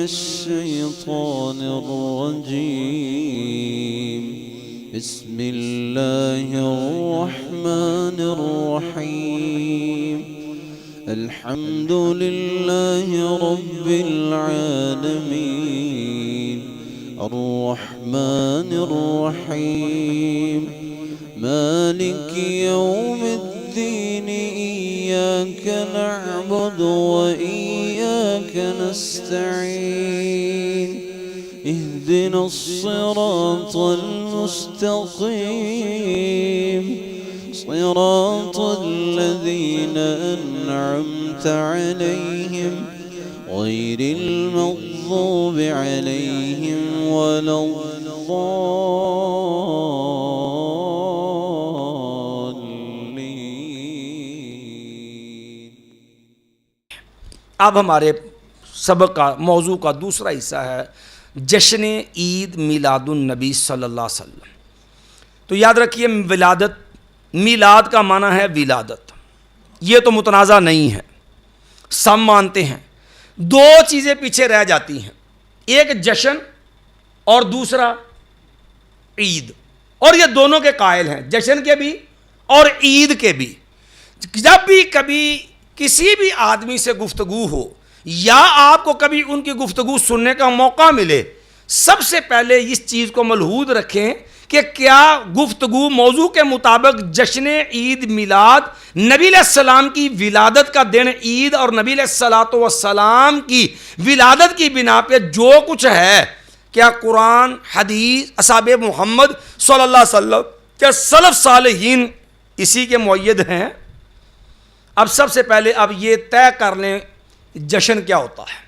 الشيطان الرجيم. بسم الله الرحمن الرحيم. الحمد لله رب العالمين الرحمن الرحيم مالك يوم الدين. إياك نعبد وإياك نستعين. اهدنا الصراط المستقيم صراط الذين أنعمت عليهم غير المغضوب عليهم ولا الضالين. اب ہمارے سبق کا موضوع کا دوسرا حصہ ہے جشن عید میلاد النبی صلی اللہ علیہ وسلم. تو یاد رکھیے ولادت، میلاد کا معنی ہے ولادت، یہ تو متنازع نہیں ہے، سب مانتے ہیں. دو چیزیں پیچھے رہ جاتی ہیں، ایک جشن اور دوسرا عید، اور یہ دونوں کے قائل ہیں، جشن کے بھی اور عید کے بھی. جب بھی کبھی کسی بھی آدمی سے گفتگو ہو یا آپ کو کبھی ان کی گفتگو سننے کا موقع ملے، سب سے پہلے اس چیز کو ملحوظ رکھیں کہ کیا گفتگو موضوع کے مطابق جشن عید میلاد، نبی علیہ السلام کی ولادت کا دن عید اور نبی علیہ السلام کی ولادت کی بنا پہ جو کچھ ہے، کیا قرآن، حدیث، اصحاب محمد صلی اللہ علیہ وسلم کیا سلف صالحین اسی کے مؤید ہیں؟ اب سب سے پہلے اب یہ طے کر لیں جشن کیا ہوتا ہے،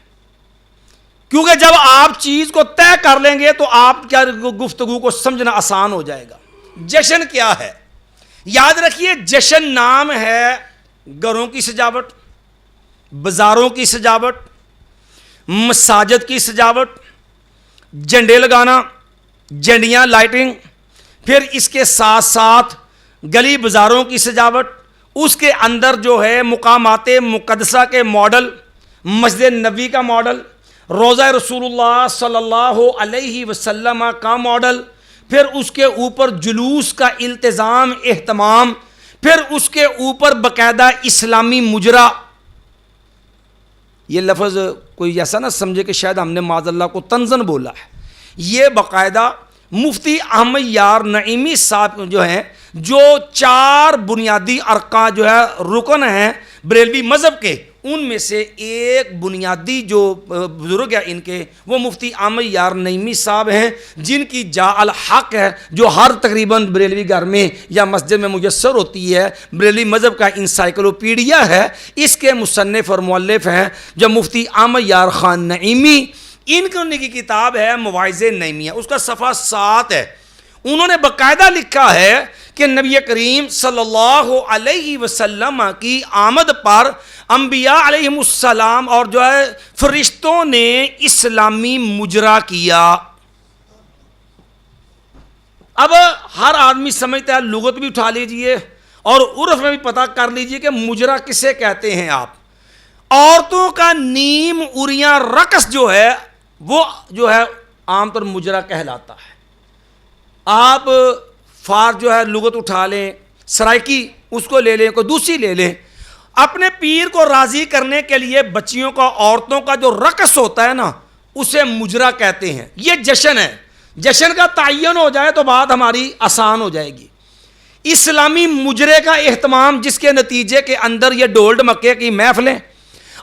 کیونکہ جب آپ چیز کو طے کر لیں گے تو آپ کیا گفتگو کو سمجھنا آسان ہو جائے گا. جشن کیا ہے؟ یاد رکھیے جشن نام ہے گھروں کی سجاوٹ، بازاروں کی سجاوٹ، مساجد کی سجاوٹ، جھنڈے لگانا، جھنڈیاں لائٹنگ، پھر اس کے ساتھ ساتھ گلی بازاروں کی سجاوٹ، اس کے اندر جو ہے مقامات مقدسہ کے ماڈل، مسجد نبوی کا ماڈل، روضہ رسول اللہ صلی اللہ علیہ وسلم کا ماڈل، پھر اس کے اوپر جلوس کا التزام اہتمام، پھر اس کے اوپر باقاعدہ اسلامی مجرا. یہ لفظ کوئی ایسا نہ سمجھے کہ شاید ہم نے معاذ اللہ کو طنزاً بولا ہے، یہ باقاعدہ مفتی احمد یار نعیمی صاحب جو ہیں، جو 4 بنیادی ارکان جو ہے رکن ہیں بریلوی مذہب کے، ان میں سے ایک بنیادی جو بزرگ ہے ان کے، وہ مفتی احمد یار نعیمی صاحب ہیں، جن کی جا الحق ہے جو ہر تقریباً بریلوی گھر میں یا مسجد میں میسر ہوتی ہے، بریلوی مذہب کا انسائکلوپیڈیا ہے. اس کے مصنف اور مؤلف ہیں جو مفتی احمد یار خان نعیمی. ان کی کتاب ہے مواعظ نعیمیہ، اس کا صفحہ 7 ہے. انہوں نے باقاعدہ لکھا ہے کہ نبی کریم صلی اللہ علیہ وسلم کی آمد پر انبیاء علیہم السلام اور جو ہے فرشتوں نے اسلامی مجرا کیا. اب ہر آدمی سمجھتا ہے، لغت بھی اٹھا لیجئے اور عرف میں بھی پتہ کر لیجئے کہ مجرا کسے کہتے ہیں. آپ عورتوں کا نیم عریاں رقص جو ہے وہ جو ہے عام طور مجرا کہلاتا ہے. آپ فار جو ہے لغت اٹھا لیں، سرائکی اس کو لے لیں، کوئی دوسری لے لیں. اپنے پیر کو راضی کرنے کے لیے بچیوں کا، عورتوں کا جو رقص ہوتا ہے نا، اسے مجرا کہتے ہیں. یہ جشن ہے. جشن کا تعین ہو جائے تو بات ہماری آسان ہو جائے گی. اسلامی مجرے کا اہتمام جس کے نتیجے کے اندر یہ ڈول ڈمکے کی محفلیں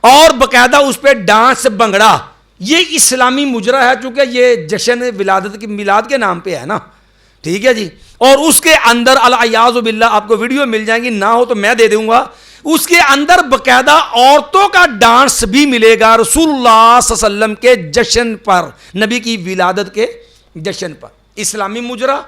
اور باقاعدہ اس پہ ڈانس بنگڑا، یہ اسلامی مجرا ہے، چونکہ یہ جشن ولادت کی میلاد کے نام پہ ہے نا. ٹھیک ہے جی. اور اس کے اندر العیاذ باللہ آپ کو ویڈیو مل جائیں گی، نہ ہو تو میں دے دوں گا، اس کے اندر باقاعدہ عورتوں کا ڈانس بھی ملے گا رسول اللہ صلی اللہ علیہ وسلم کے جشن پر، نبی کی ولادت کے جشن پر. اسلامی مجرا.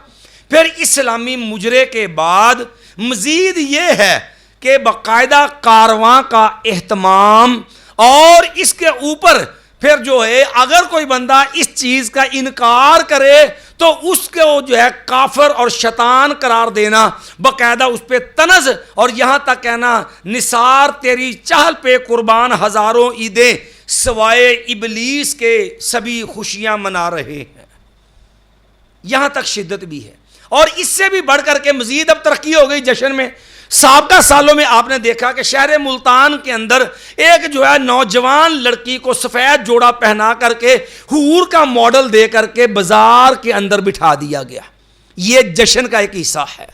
پھر اسلامی مجرے کے بعد مزید یہ ہے کہ باقاعدہ کارواں کا اہتمام، اور اس کے اوپر پھر جو ہے اگر کوئی بندہ اس چیز کا انکار کرے تو اس کو جو ہے کافر اور شیطان قرار دینا، باقاعدہ اس پہ طنز، اور یہاں تک کہنا نثار تیری چہل پہ قربان ہزاروں عیدیں، سوائے ابلیس کے سبھی خوشیاں منا رہے ہیں. یہاں تک شدت بھی ہے. اور اس سے بھی بڑھ کر کے مزید اب ترقی ہو گئی جشن میں. سابقہ سالوں میں آپ نے دیکھا کہ شہر ملتان کے اندر ایک جو ہے نوجوان لڑکی کو سفید جوڑا پہنا کر کے حور کا ماڈل دے کر کے بازار کے اندر بٹھا دیا گیا. یہ جشن کا ایک حصہ ہے.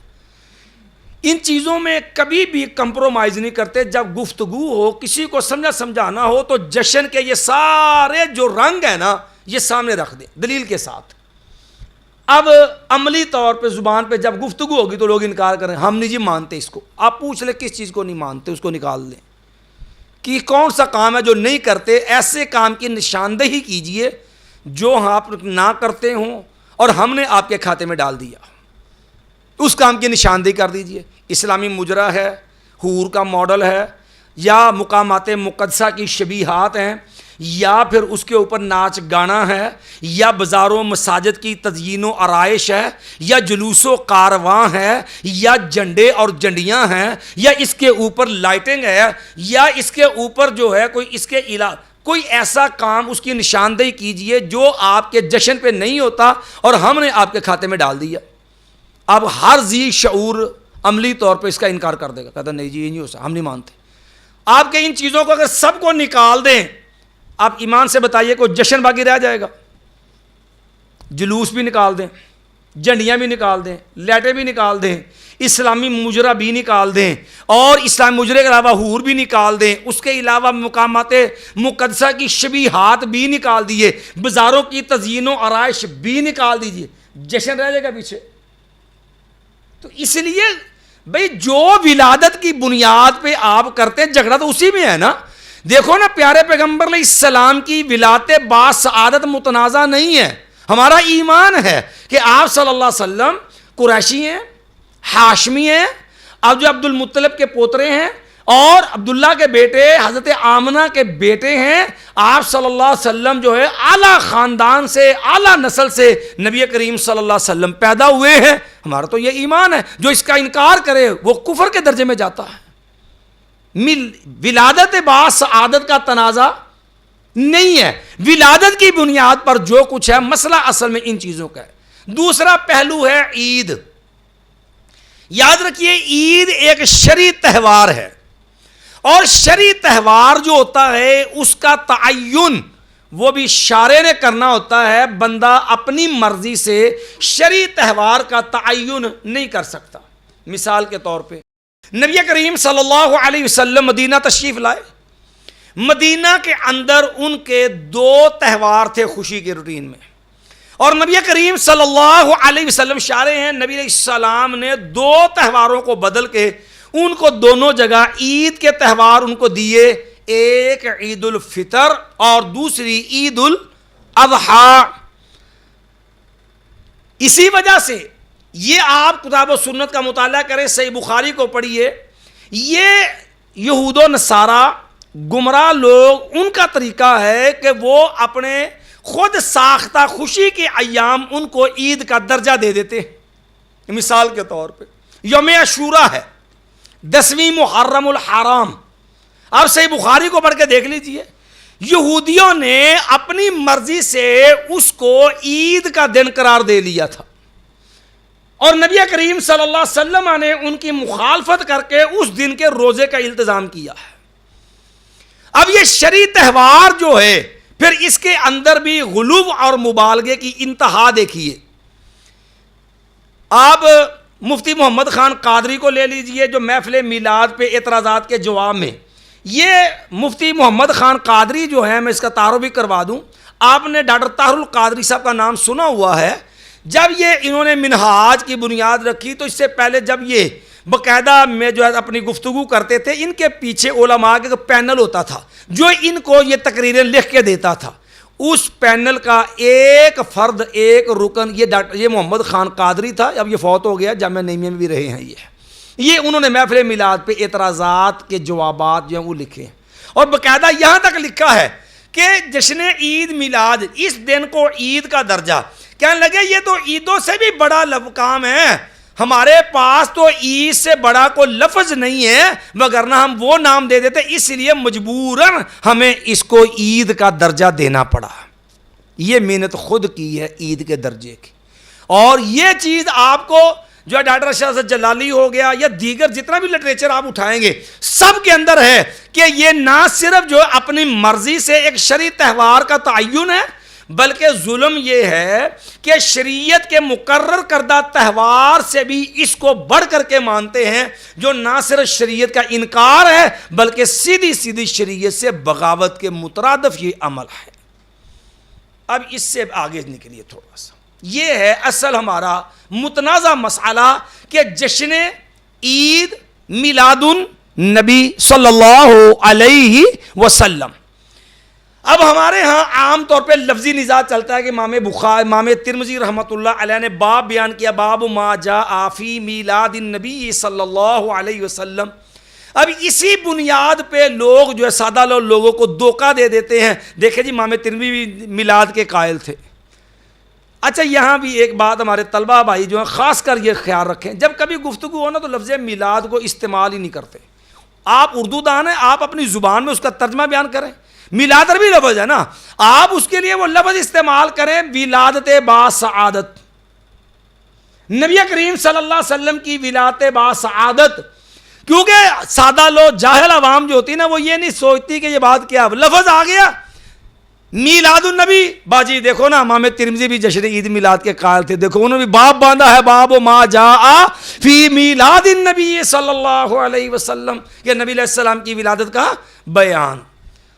ان چیزوں میں کبھی بھی کمپرومائز نہیں کرتے. جب گفتگو ہو, کسی کو سمجھانا ہو تو جشن کے یہ سارے جو رنگ ہیں نا یہ سامنے رکھ دیں دلیل کے ساتھ. اب عملی طور پہ زبان پہ جب گفتگو ہوگی تو لوگ انکار کریں, ہم نہیں جی مانتے اس کو. آپ پوچھ لیں کس چیز کو نہیں مانتے, اس کو نکال دیں کہ کون سا کام ہے جو نہیں کرتے. ایسے کام کی نشاندہی کیجئے جو آپ نہ کرتے ہوں اور ہم نے آپ کے کھاتے میں ڈال دیا, اس کام کی نشاندہی کر دیجئے. اسلامی مجرا ہے, حور کا ماڈل ہے, یا مقامات مقدسہ کی شبیہات ہیں, یا پھر اس کے اوپر ناچ گانا ہے, یا بازاروں مساجد کی تزئین و آرائش ہے, یا جلوس و کارواں ہے, یا جھنڈے اور جھنڈیاں ہیں, یا اس کے اوپر لائٹنگ ہے, یا اس کے اوپر جو ہے کوئی اس کے علاوہ کوئی ایسا کام اس کی نشاندہی کیجئے جو آپ کے جشن پہ نہیں ہوتا اور ہم نے آپ کے کھاتے میں ڈال دیا. اب ہر ذی شعور عملی طور پہ اس کا انکار کر دے گا, کہتا نہیں جی یہ نہیں ہو سکتا, ہم نہیں مانتے. آپ کے ان چیزوں کو اگر سب کو نکال دیں, آپ ایمان سے بتائیے کوئی جشن باقی رہ جائے گا؟ جلوس بھی نکال دیں, جھنڈیاں بھی نکال دیں, لائٹیں بھی نکال دیں, اسلامی مجرا بھی نکال دیں, اور اسلامی مجرے کے علاوہ حور بھی نکال دیں, اس کے علاوہ مقامات مقدسہ کی شبیہات بھی نکال دیے, بازاروں کی تزئین و آرائش بھی نکال دیجئے, جشن رہ جائے گا پیچھے؟ تو اس لیے بھئی جو ولادت کی بنیاد پہ آپ کرتے ہیں جھگڑا تو اسی میں ہے نا. دیکھو نا, پیارے پیغمبر علیہ السلام کی ولادت با سعادت متنازع نہیں ہے. ہمارا ایمان ہے کہ آپ صلی اللہ علیہ وسلم قریشی ہیں, ہاشمی ہیں, اب جو عبد المطلب کے پوترے ہیں, اور عبداللہ کے بیٹے حضرت آمنہ کے بیٹے ہیں. آپ صلی اللہ علیہ وسلم جو ہے اعلیٰ خاندان سے, اعلیٰ نسل سے نبی کریم صلی اللہ علیہ وسلم پیدا ہوئے ہیں. ہمارا تو یہ ایمان ہے. جو اس کا انکار کرے وہ کفر کے درجے میں جاتا ہے. ولادت با سعادت کا تنازع نہیں ہے. ولادت کی بنیاد پر جو کچھ ہے, مسئلہ اصل میں ان چیزوں کا ہے. دوسرا پہلو ہے عید. یاد رکھیے عید ایک شرعی تہوار ہے, اور شرعی تہوار جو ہوتا ہے اس کا تعین وہ بھی شارع نے کرنا ہوتا ہے. بندہ اپنی مرضی سے شرعی تہوار کا تعین نہیں کر سکتا. مثال کے طور پہ نبی کریم صلی اللہ علیہ وسلم مدینہ تشریف لائے. مدینہ کے اندر ان کے 2 تہوار تھے خوشی کے روٹین میں, اور نبی کریم صلی اللہ علیہ وسلم شارع ہیں. نبی علیہ السلام نے 2 تہواروں کو بدل کے ان کو دونوں جگہ عید کے تہوار ان کو دیے. ایک عید الفطر اور دوسری عید الاضحیٰ. اسی وجہ سے یہ آپ کتاب و سنت کا مطالعہ کریں, صحیح بخاری کو پڑھیے. یہ یہود و نصارہ گمراہ لوگ, ان کا طریقہ ہے کہ وہ اپنے خود ساختہ خوشی کے ایام ان کو عید کا درجہ دے دیتے ہیں. مثال کے طور پہ یوم عاشوراء ہے, 10ویں محرم الحرام. آپ صحیح بخاری کو پڑھ کے دیکھ لیجئے. یہودیوں نے اپنی مرضی سے اس کو عید کا دن قرار دے لیا تھا, اور نبی کریم صلی اللہ علیہ وسلم نے ان کی مخالفت کر کے اس دن کے روزے کا التزام کیا ہے. اب یہ شرعی تہوار جو ہے, پھر اس کے اندر بھی غلو اور مبالغے کی انتہا دیکھیے. آپ مفتی محمد خان قادری کو لے لیجئے, جو محفل میلاد پہ اعتراضات کے جواب میں, یہ مفتی محمد خان قادری جو ہیں, میں اس کا تعارف بھی کروا دوں, آپ نے ڈاکٹر طاہر القادری صاحب کا نام سنا ہوا ہے. جب یہ انہوں نے منہاج کی بنیاد رکھی تو اس سے پہلے جب یہ باقاعدہ میں جو ہے اپنی گفتگو کرتے تھے, ان کے پیچھے علماء کا پینل ہوتا تھا جو ان کو یہ تقریریں لکھ کے دیتا تھا. اس پینل کا ایک فرد, ایک رکن یہ محمد خان قادری تھا. اب یہ فوت ہو گیا, جامعہ نعیمیہ میں بھی رہے ہیں. یہ انہوں نے محفل میلاد پہ اعتراضات کے جوابات جو ہیں وہ لکھے ہیں, اور باقاعدہ یہاں تک لکھا ہے کہ جشن عید میلاد, اس دن کو عید کا درجہ. کہنے لگے یہ تو عیدوں سے بھی بڑا کام ہے, ہمارے پاس تو عید سے بڑا کوئی لفظ نہیں ہے، وگرنہ ہم وہ نام دے دیتے، اس لیے مجبوراً ہمیں اس کو عید کا درجہ دینا پڑا. یہ محنت خود کی ہے عید کے درجے کی. اور یہ چیز آپ کو جو ڈاکٹر اشرف جلالی ہو گیا یا دیگر جتنا بھی لٹریچر آپ اٹھائیں گے سب کے اندر ہے کہ یہ نہ صرف جو اپنی مرضی سے ایک شرعی تہوار کا تعین ہے، بلکہ ظلم یہ ہے کہ شریعت کے مقرر کردہ تہوار سے بھی اس کو بڑھ کر کے مانتے ہیں، جو نہ صرف شریعت کا انکار ہے بلکہ سیدھی سیدھی شریعت سے بغاوت کے مترادف یہ عمل ہے. اب اس سے آگے نکلیے تھوڑا سا. یہ ہے اصل ہمارا متنازع مسئلہ کہ جشن عید میلاد النبی صلی اللہ علیہ وسلم. اب ہمارے ہاں عام طور پہ لفظی نزاع چلتا ہے کہ امام ترمذی رحمۃ اللہ علیہ نے باب بیان کیا، باب ما جاء فی میلاد النبی صلی اللہ علیہ وسلم. اب اسی بنیاد پہ لوگ جو ہے سادہ لوگوں کو دھوکہ دے دیتے ہیں. دیکھیں جی امام ترمذی میلاد کے قائل تھے. اچھا یہاں بھی ایک بات ہمارے طلبہ بھائی جو ہیں خاص کر یہ خیال رکھیں، جب کبھی گفتگو ہو نا تو لفظ میلاد کو استعمال ہی نہیں کرتے. آپ اردو دان ہیں، آپ اپنی زبان میں اس کا ترجمہ بیان کریں. میلاد عربی لفظ ہے نا، آپ اس کے لیے وہ لفظ استعمال کریں ولادت با سعادت. نبی کریم صلی اللہ علیہ وسلم کی ولادت با سعادت. کیونکہ سادہ لوگ جاہل عوام جو ہوتی ہے نا وہ یہ نہیں سوچتی کہ یہ بات کیا، لفظ آ گیا میلاد النبی. باجی دیکھو نا امام ترمذی بھی جشن عید میلاد کے قائل تھے. دیکھو انہوں نے بھی باب باندھا ہے، باب ما جاء فی میلاد النبی صلی اللہ علیہ وسلم، کہ نبی علیہ السلام کی ولادت کا بیان.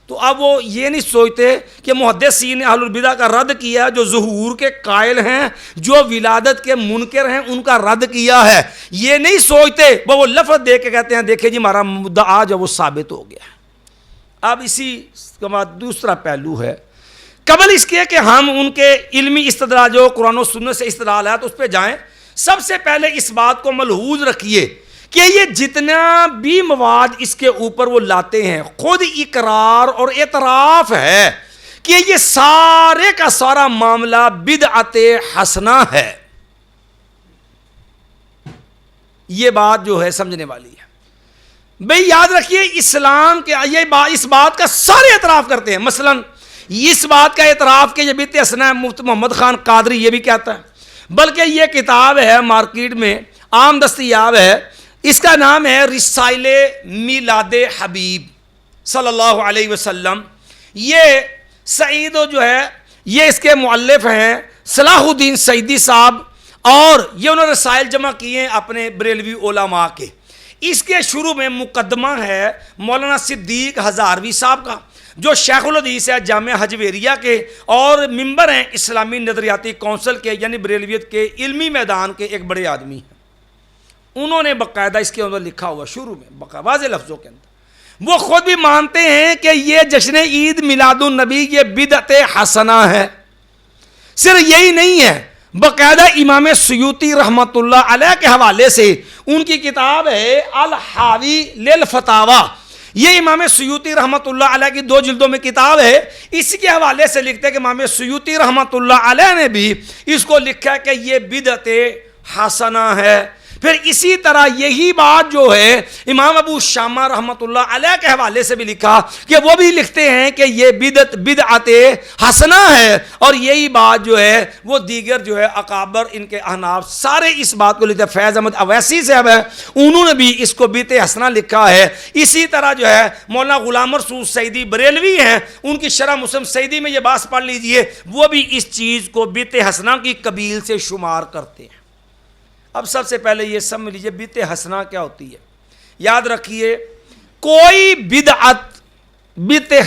تو اب وہ یہ نہیں سوچتے کہ محدثین نے اہل البدع کا رد کیا، جو ظہور کے قائل ہیں، جو ولادت کے منکر ہیں، ان کا رد کیا ہے. یہ نہیں سوچتے، وہ لفظ دے کے کہتے ہیں دیکھیں جی ہمارا مدعا جو وہ ثابت ہو گیا. اب اسی کے بعد دوسرا پہلو ہے، قبل اس کے کہ ہم ان کے علمی استدلال جو قرآن و سنت سے استدلال ہے تو اس پہ جائیں، سب سے پہلے اس بات کو ملحوظ رکھیے کہ یہ جتنا بھی مواد اس کے اوپر وہ لاتے ہیں خود اقرار اور اعتراف ہے کہ یہ سارے کا سارا معاملہ بدعت حسنہ ہے. یہ بات جو ہے سمجھنے والی ہے. بھئی یاد رکھیے اسلام کے اس بات کا سارے اعتراف کرتے ہیں. مثلا اس بات کا اعتراف کہ یہ بدعت حسنہ ہے مفتی محمد خان قادری یہ بھی کہتا ہے، بلکہ یہ کتاب ہے مارکیٹ میں عام دستیاب ہے، اس کا نام ہے رسائل میلاد حبیب صلی اللہ علیہ وسلم. یہ سعید جو ہے یہ اس کے مؤلف ہیں صلاح الدین سعیدی صاحب، اور یہ انہوں نے رسائل جمع کیے ہیں اپنے بریلوی علماء کے. اس کے شروع میں مقدمہ ہے مولانا صدیق ہزاروی صاحب کا، جو شیخ الحدیث ہے جامعہ حجویریہ کے اور ممبر ہیں اسلامی نظریاتی کونسل کے، یعنی بریلویت کے علمی میدان کے ایک بڑے آدمی ہیں. انہوں نے باقاعدہ اس کے اندر لکھا ہوا شروع میں واضح لفظوں کے اندر، وہ خود بھی مانتے ہیں کہ یہ جشن عید میلاد النبی یہ بدعت حسنہ ہے. صرف یہی نہیں ہے، باقاعدہ امام سیوطی رحمۃ اللہ علیہ کے حوالے سے ان کی کتاب ہے الحاوی للفتاوی، یہ امام سیوطی رحمۃ اللہ علیہ کی 2 جلدوں میں کتاب ہے. اس کے حوالے سے لکھتے ہیں کہ امام سیوطی رحمۃ اللہ علیہ نے بھی اس کو لکھا ہے کہ یہ بدعت حسنہ ہے. پھر اسی طرح یہی بات جو ہے امام ابو شامہ رحمۃ اللہ علیہ کے حوالے سے بھی لکھا کہ وہ بھی لکھتے ہیں کہ یہ بدعت حسنہ ہے. اور یہی بات جو ہے وہ دیگر جو ہے اکابر ان کے احناف سارے اس بات کو لکھتے ہیں. فیض احمد اویسی صاحب ہے انہوں نے بھی اس کو بدعت حسنہ لکھا ہے. اسی طرح جو ہے مولانا غلام رسول سعیدی بریلوی ہیں، ان کی شرح مسلم سعیدی میں یہ بات پڑھ لیجئے، وہ بھی اس چیز کو بدعت حسنہ کی قبیل سے شمار کرتے ہیں. اب سب سے پہلے یہ سمجھ لیجئے بدعت حسنہ کیا ہوتی ہے. یاد رکھیے کوئی بدعت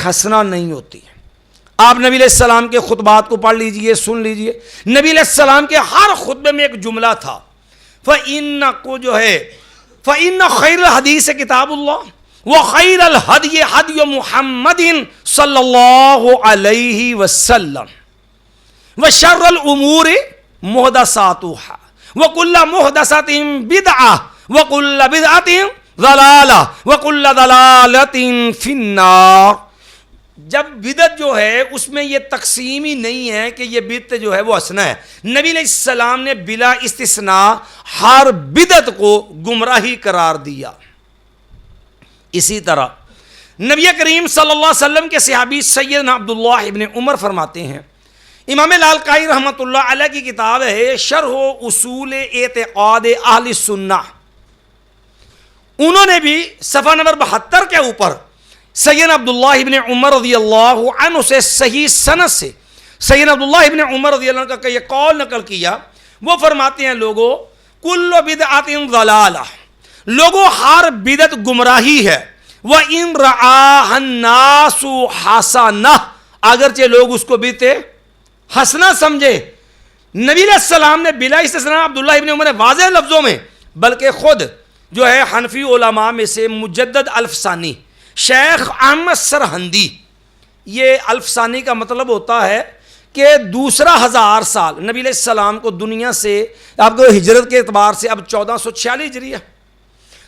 حسنہ نہیں ہوتی. آپ نبی علیہ السلام کے خطبات کو پڑھ لیجئے، سن لیجئے. نبی علیہ السلام کے ہر خطبے میں ایک جملہ تھا، فَإِنَّ کو جو ہے فَإِنَّ خَيْرَ الْحَدِيثِ كِتَابُ اللَّهِ وَخَيْرَ الْهَدْيِ هَدْيُ مُحَمَّدٍ صلی اللہ علیہ وسلم وَشَرَّ الْأُمُورِ مُحْدَثَاتُهَا وَكُلَّ مُحْدَثَةٍ بِدْعَةٍ وَكُلَّ بِدْعَةٍ ضَلَالَةٍ وَكُلَّ ضَلَالَةٍ فِي النَّارِ. جب بدعت جو ہے اس میں یہ تقسیم ہی نہیں ہے کہ یہ بدعت جو ہے وہ حسنہ ہے. نبی علیہ السلام نے بلا استثناء ہر بدعت کو گمراہی قرار دیا. اسی طرح نبی کریم صلی اللہ علیہ وسلم کے صحابی سیدنا عبداللہ ابن عمر فرماتے ہیں, امام لالکائی رحمۃ اللہ علیہ کی کتاب ہے شرح اصول اعتقاد اہل سنہ, انہوں نے بھی صفحہ نمبر 72 کے اوپر سیدنا عبداللہ ابن عمر رضی اللہ عنہ سے صحیح سند سے سیدنا عبداللہ ابن عمر رضی اللہ عنہ کا یہ قول نقل کیا. وہ فرماتے ہیں, لوگو کل بدعت ضلالہ, لوگو ہر بدعت گمراہی ہے. وَإِن رَعَاهَا النَّاسُ حَسَنَةً, اگرچہ لوگ اس کو بدعت حسنہ سمجھے. نبی علیہ السلام نے بلا استثناء عبداللہ ابن عمر نے واضح لفظوں میں, بلکہ خود جو ہے حنفی علماء میں سے مجدد الفسانی شیخ احمد سرہندی, یہ الفسانی کا مطلب ہوتا ہے کہ دوسرا 1000 سال نبی علیہ السلام کو دنیا سے, آپ کو ہجرت کے اعتبار سے اب 1446 ہجری ہے,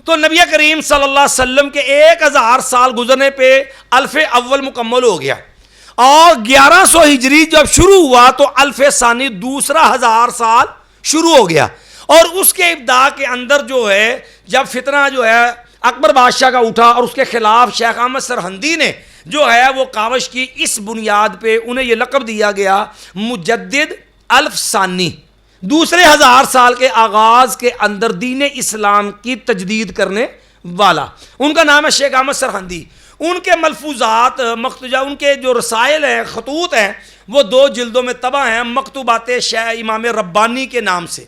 تو نبی کریم صلی اللہ علیہ وسلم کے 1000 سال گزرنے پہ الف اول مکمل ہو گیا, اور 1100 ہجری جب شروع ہوا تو الف ثانی دوسرا 1000 سال شروع ہو گیا. اور اس کے ابتدا کے اندر جو ہے جب فتنہ جو ہے اکبر بادشاہ کا اٹھا اور اس کے خلاف شیخ احمد سرہندی نے جو ہے وہ کاوش کی, اس بنیاد پہ انہیں یہ لقب دیا گیا مجدد الفسانی, دوسرے 1000 سال کے آغاز کے اندر دین اسلام کی تجدید کرنے والا. ان کا نام ہے شیخ احمد سرہندی. ان کے ملفوظات مختوجہ, ان کے جو رسائل ہیں, خطوط ہیں, وہ 2 جلدوں میں طبع ہیں, مکتوبات شیخ امام ربانی کے نام سے.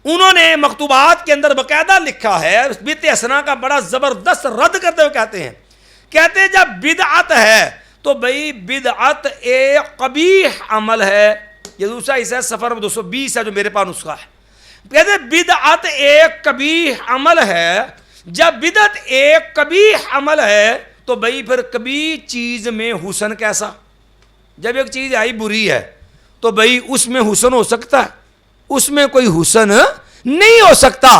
انہوں نے مکتوبات کے اندر باقاعدہ لکھا ہے, بدعت حسنہ کا بڑا زبردست رد کرتے ہوئے کہتے ہیں جب بدعت ہے تو بھئی بدعت ایک قبیح عمل ہے. یہ دوسرا حصہ ہے, صفحہ 220 ہے جو میرے پاس نسخہ ہے. کہتے ہیں بدعت ایک قبیح عمل ہے. جب بدعت ایک قبیح عمل ہے تو بھئی پھر کبھی چیز میں حسن کیسا؟ جب ایک چیز آئی بری ہے تو بھئی اس میں حسن ہو سکتا ہے؟ اس میں کوئی حسن نہیں ہو سکتا.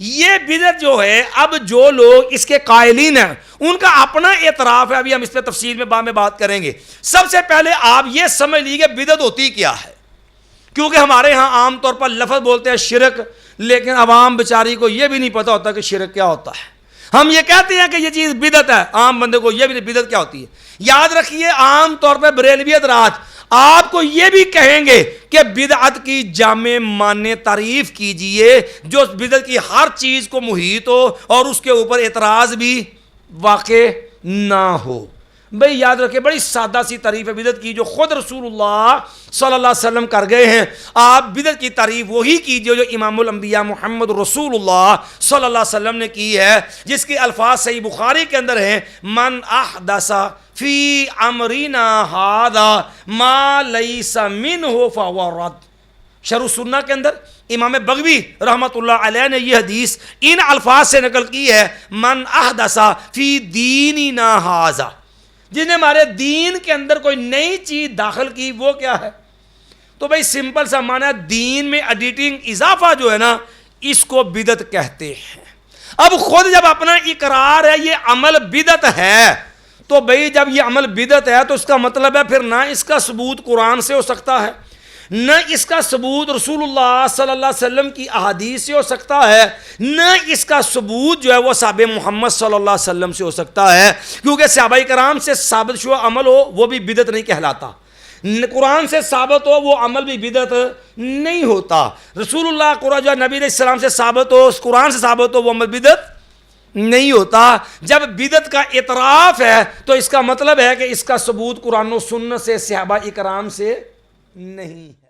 یہ بدعت جو ہے, اب جو لوگ اس کے قائلین ہیں ان کا اپنا اعتراف ہے, ابھی ہم اس پہ تفصیل میں بعد میں بات کریں گے. سب سے پہلے آپ یہ سمجھ لیجیے کہ بدعت ہوتی کیا ہے, کیونکہ ہمارے ہاں عام طور پر لفظ بولتے ہیں شرک, لیکن عوام بیچاری کو یہ بھی نہیں پتہ ہوتا کہ شرک کیا ہوتا ہے. ہم یہ کہتے ہیں کہ یہ چیز بدعت ہے, عام بندے کو یہ بھی نہیں بدعت کیا ہوتی ہے. یاد رکھیے عام طور پہ بریلوی حضرات آپ کو یہ بھی کہیں گے کہ بدعت کی جامع معنی تعریف کیجئے, جو بدعت کی ہر چیز کو محیط ہو اور اس کے اوپر اعتراض بھی واقع نہ ہو. بھئی یاد رکھیں, بڑی سادہ سی تعریف ہے بدعت کی جو خود رسول اللہ صلی اللہ علیہ وسلم کر گئے ہیں. آپ بدعت کی تعریف وہی کیجئے جو امام الانبیاء محمد رسول اللہ صلی اللہ علیہ وسلم نے کی ہے, جس کے الفاظ صحیح بخاری کے اندر ہیں, من احدث فی امرنا ھذا ما لیس منہ فہو رد. شرح السنہ کے اندر امام بغوی رحمۃ اللہ علیہ نے یہ حدیث ان الفاظ سے نقل کی ہے, من احدث فی دیننا ھذا, جس نے ہمارے دین کے اندر کوئی نئی چیز داخل کی وہ کیا ہے؟ تو بھائی سمپل سا معنی ہے, دین میں ایڈیٹنگ اضافہ جو ہے نا اس کو بدعت کہتے ہیں. اب خود جب اپنا اقرار ہے یہ عمل بدعت ہے, تو بھئی جب یہ عمل بدعت ہے تو اس کا مطلب ہے پھر نہ اس کا ثبوت قرآن سے ہو سکتا ہے, نہ اس کا ثبوت رسول اللہ صلی اللہ علیہ وسلم کی احادیث سے ہو سکتا ہے, نہ اس کا ثبوت جو ہے وہ صحابہ محمد صلی اللہ علیہ وسلم سے ہو سکتا ہے, کیونکہ صحابہ کرام سے ثابت شدہ عمل ہو وہ بھی بدعت نہیں کہلاتا, قرآن سے ثابت ہو وہ عمل بھی بدعت نہیں ہوتا, رسول اللہ قرآن جو نبی علیہ السلام سے ثابت ہو, قرآن سے ثابت ہو وہ عمل بدعت نہیں ہوتا. جب بدعت کا اعتراف ہے تو اس کا مطلب ہے کہ اس کا ثبوت قرآن و سنت سے صحابہ کرام سے نہیں ہے.